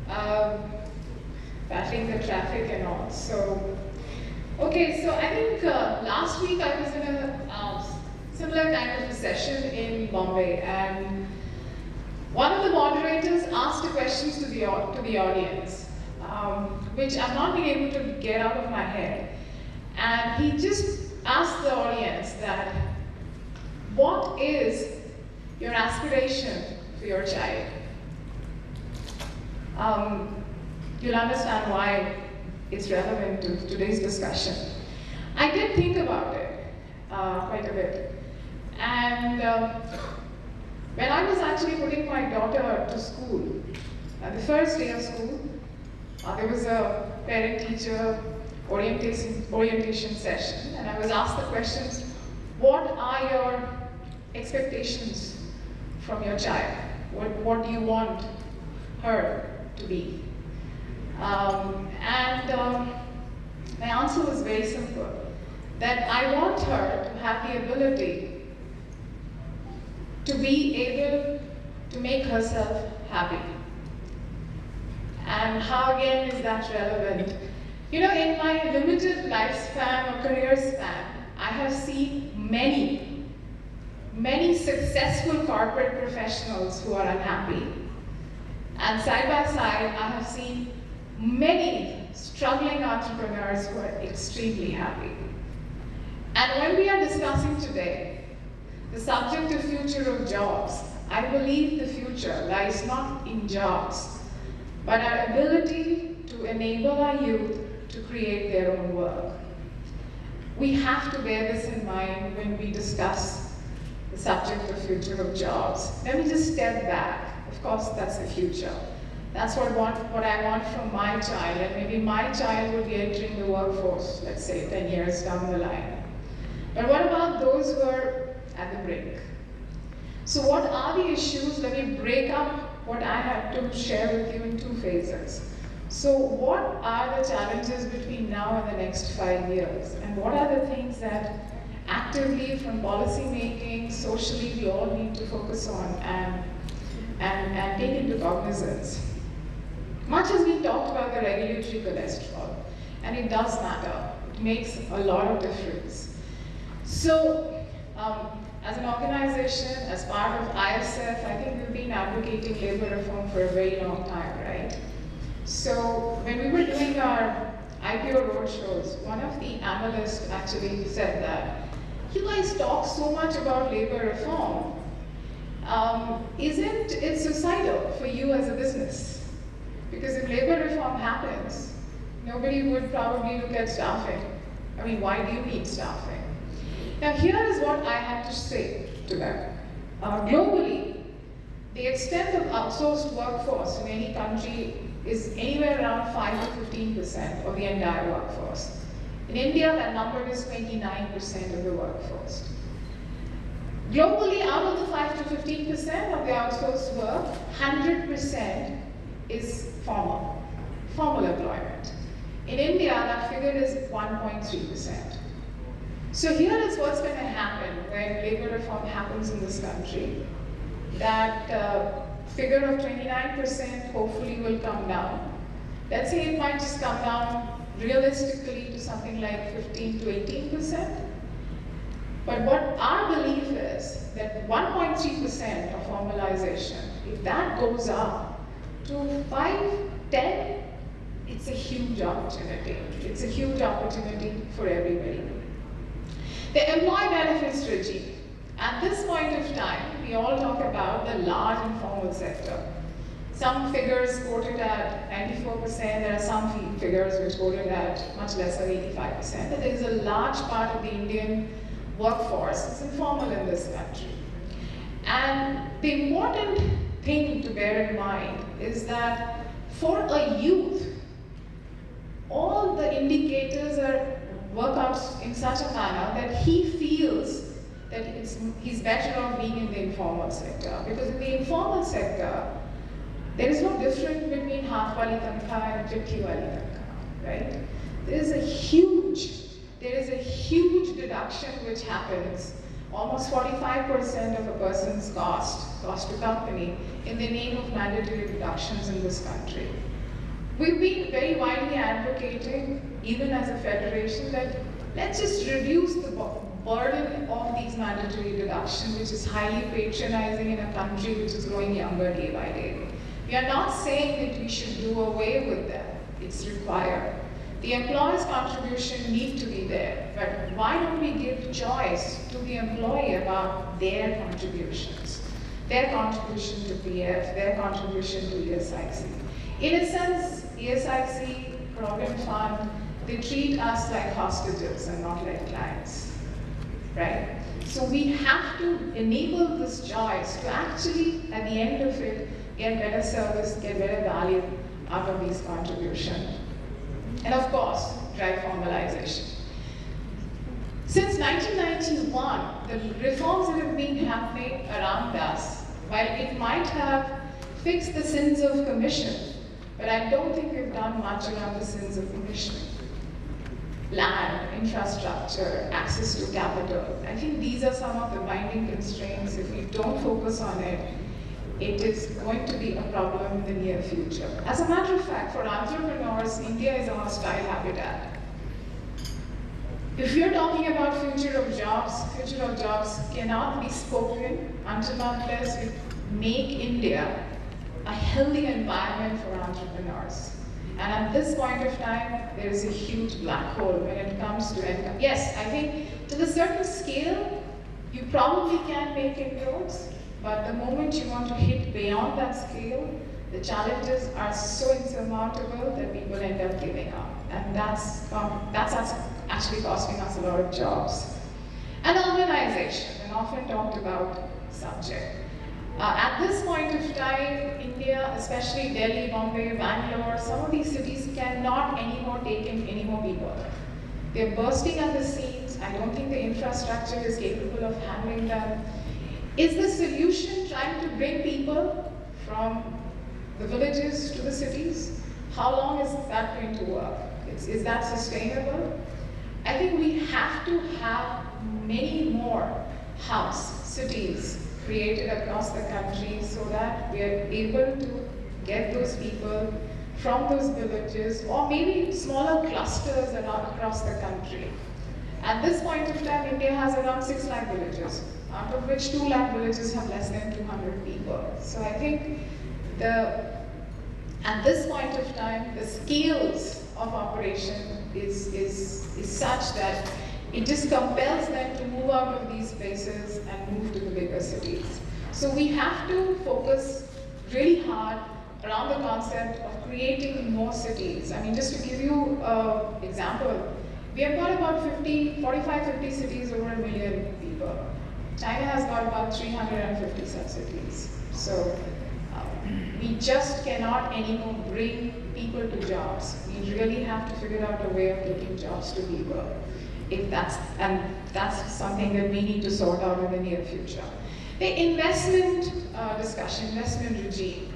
um, battling the traffic and all. So, okay, so I think last week I was in a similar kind of a session in Bombay, and one of the moderators asked the questions to the audience, which I'm not being able to get out of my head. And he just asked the audience that, what is your aspiration for your child? You'll understand why it's relevant to today's discussion. I did think about it quite a bit. And when I was actually putting my daughter to school, the first day of school, there was a parent-teacher orientation session, and I was asked the questions, what are your expectations from your child? What do you want her to be? My answer was very simple, that I want her to have the ability to be able to make herself happy. And how again is that relevant? You know, in my limited lifespan or career span, I have seen many successful corporate professionals who are unhappy. And side by side, I have seen many struggling entrepreneurs who are extremely happy. And when we are discussing today the subject of future of jobs, I believe the future lies not in jobs, but our ability to enable our youth to create their own work. We have to bear this in mind when we discuss the subject of future of jobs. Let me just step back. Of course, that's the future. That's what I want from my child, and maybe my child will be entering the workforce, let's say 10 years down the line. But what about those who are at the brink? So what are the issues? Let me break up what I have to share with you in two phases. So what are the challenges between now and the next 5 years? And what are the things that actively from policy making, socially, we all need to focus on and take into cognizance? Much has been talked about the regulatory cholesterol, and it does matter. It makes a lot of difference. So, as an organization, as part of ISF, I think we've been advocating labor reform for a very long time, right? So, when we were doing our IPO roadshows, one of the analysts actually said that, you guys talk so much about labor reform. Isn't it suicidal for you as a business? Because if labor reform happens, nobody would probably look at staffing. I mean, why do you need staffing? Now, here is what I had to say to them. Globally, the extent of outsourced workforce in any country is anywhere around 5 to 15% of the entire workforce. In India, that number is 29% of the workforce. Globally, out of the 5 to 15% of the outsourced work, 100% is formal employment. In India, that figure is 1.3%. So here is what's going to happen when labor reform happens in this country. That figure of 29% hopefully will come down. Let's say it might just come down realistically to something like 15 to 18%. But what our belief is that 1.3% of formalization, if that goes up to 5, 10, it's a huge opportunity. It's a huge opportunity for everybody. The employee benefits regime. At this point of time, we all talk about the large informal sector. Some figures quoted at 94%, there are some figures which quoted at much lesser, 85%. But there is a large part of the Indian workforce is informal in this country. And the important thing to bear in mind is that for a youth, all the indicators work out in such a manner that he feels that he's better off being in the informal sector. Because in the informal sector, there is no difference between half wali tankha and chitti wali tankha, right? There is a huge deduction which happens, almost 45% of a person's cost to company, in the name of mandatory deductions in this country. We've been very widely advocating, even as a federation, that let's just reduce the burden of these mandatory deductions, which is highly patronizing in a country which is growing younger day by day. We are not saying that we should do away with them. It's required. The employer's contribution need to be there, but why don't we give choice to the employee about their contributions? Their contribution to PF, their contribution to ESIC. In a sense, ESIC, Provident Fund, they treat us like hostages and not like clients, right? So we have to enable this choice to actually, at the end of it, get better service, get better value out of these contributions. And of course, drive formalization. Since 1991, the reforms that have been happening around us, while it might have fixed the sins of commission, but I don't think we've done much around the sins of commission. Land, infrastructure, access to capital. I think these are some of the binding constraints. If we don't focus on it, it is going to be a problem in the near future. As a matter of fact, for entrepreneurs, India is a hostile habitat. If you're talking about future of jobs cannot be spoken until unless we make India a healthy environment for entrepreneurs. And at this point of time, there is a huge black hole when it comes to income. Yes, I think to a certain scale, you probably can make inroads, but the moment you want to hit beyond that scale, the challenges are so insurmountable that people end up giving up. And that's actually costing us a lot of jobs. And urbanization, an often talked about subject. At this point of time, India, especially Delhi, Bombay, Bangalore, some of these cities cannot anymore take in any more people. They're bursting at the seams. I don't think the infrastructure is capable of handling them. Is the solution trying to bring people from the villages to the cities? How long is that going to work? Is that sustainable? I think we have to have many more hubs, cities, created across the country so that we are able to get those people from those villages or maybe smaller clusters across the country. At this point of time, India has around 6 lakh villages, out of which 2 lakh villages have less than 200 people. So I think at this point of time, the scales of operation is such that it just compels them to move out of these places and move to the bigger cities. So we have to focus really hard around the concept of creating more cities. I mean, just to give you an example, we have got about 45, 50 cities over 1 million people. China has got about 350 such cities. So we just cannot anymore bring people to jobs. We really have to figure out a way of getting jobs to people. That's something that we need to sort out in the near future. The investment discussion, investment regime.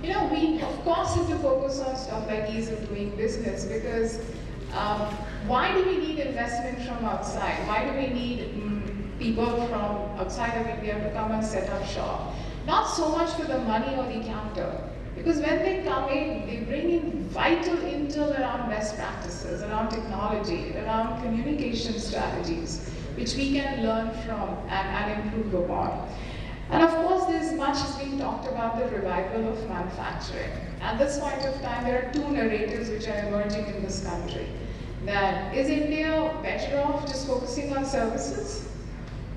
We of course have to focus on stuff like ease of doing business because why do we need investment from outside? Why do we need people from outside of India to come and set up shop? Not so much for the money or the capital. Because when they come in, they bring in vital intel around best practices, around technology, around communication strategies, which we can learn from and improve upon. And of course, there's much has been talked about the revival of manufacturing. At this point of time, there are 2 narratives which are emerging in this country. That is India better off just focusing on services,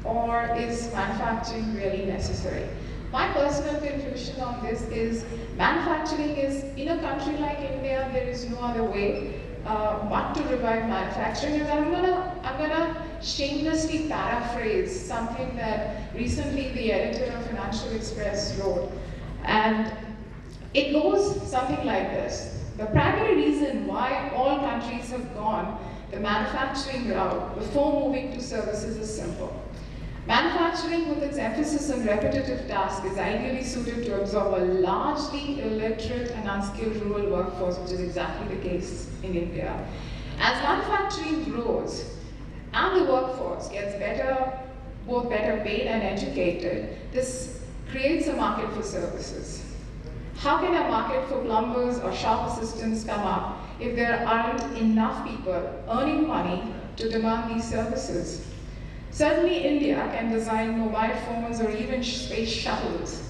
or is manufacturing really necessary? My personal conclusion on this is manufacturing is, in a country like India, there is no other way but to revive manufacturing. And I'm gonna shamelessly paraphrase something that recently the editor of Financial Express wrote. And it goes something like this. The primary reason why all countries have gone the manufacturing route before moving to services is simple. Manufacturing, with its emphasis on repetitive tasks, is ideally suited to absorb a largely illiterate and unskilled rural workforce, which is exactly the case in India. As manufacturing grows and the workforce gets both better paid and educated, this creates a market for services. How can a market for plumbers or shop assistants come up if there aren't enough people earning money to demand these services? Certainly India can design mobile phones or even space shuttles,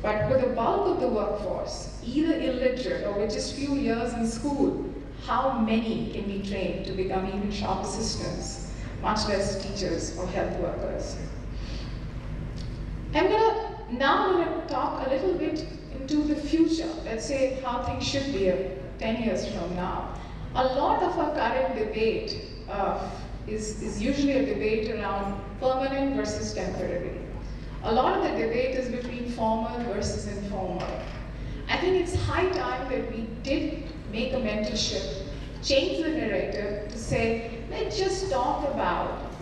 but with the bulk of the workforce either illiterate or with just few years in school, how many can be trained to become even shop assistants, much less teachers or health workers? I'm now going to talk a little bit into the future, let's say how things should be 10 years from now. A lot of our current debate is usually a debate around permanent versus temporary. A lot of the debate is between formal versus informal. I think it's high time that we did make a mental shift, change the narrative to say, let's just talk about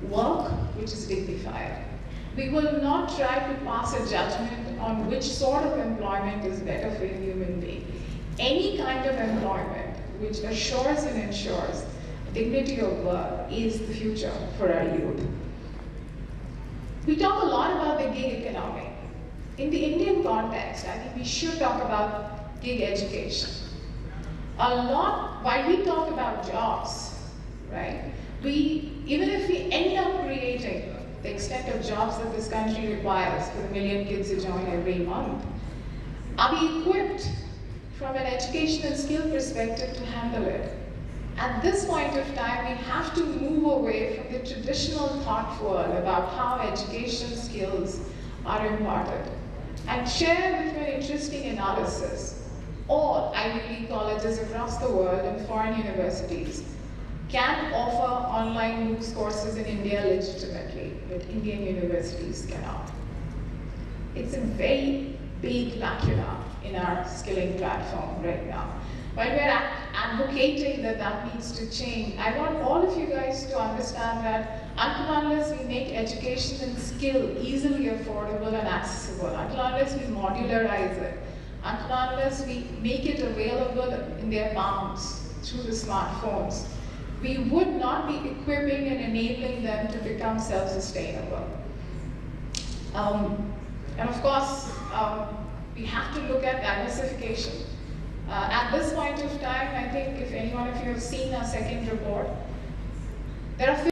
work which is dignified. We will not try to pass a judgment on which sort of employment is better for a human being. Any kind of employment which assures and ensures dignity of work is the future for our youth. We talk a lot about the gig economy. In the Indian context, I think we should talk about gig education. While we talk about jobs, right? Even if we end up creating the extent of jobs that this country requires for the million kids who join every month, are we equipped from an education and skill perspective to handle it? At this point of time, we have to move away from the traditional thought world about how education skills are imparted and share with you an interesting analysis. All Ivy League colleges across the world and foreign universities can offer online MOOCs courses in India legitimately, but Indian universities cannot. It's a very big lacuna in our skilling platform right now. While we're advocating that that needs to change, I want all of you guys to understand that until unless we make education and skill easily affordable and accessible, until unless we modularize it, until unless we make it available in their palms through the smartphones, we would not be equipping and enabling them to become self-sustainable. And of course, we have to look at diversification. At this point of time, I think if any one of you have seen our second report, there are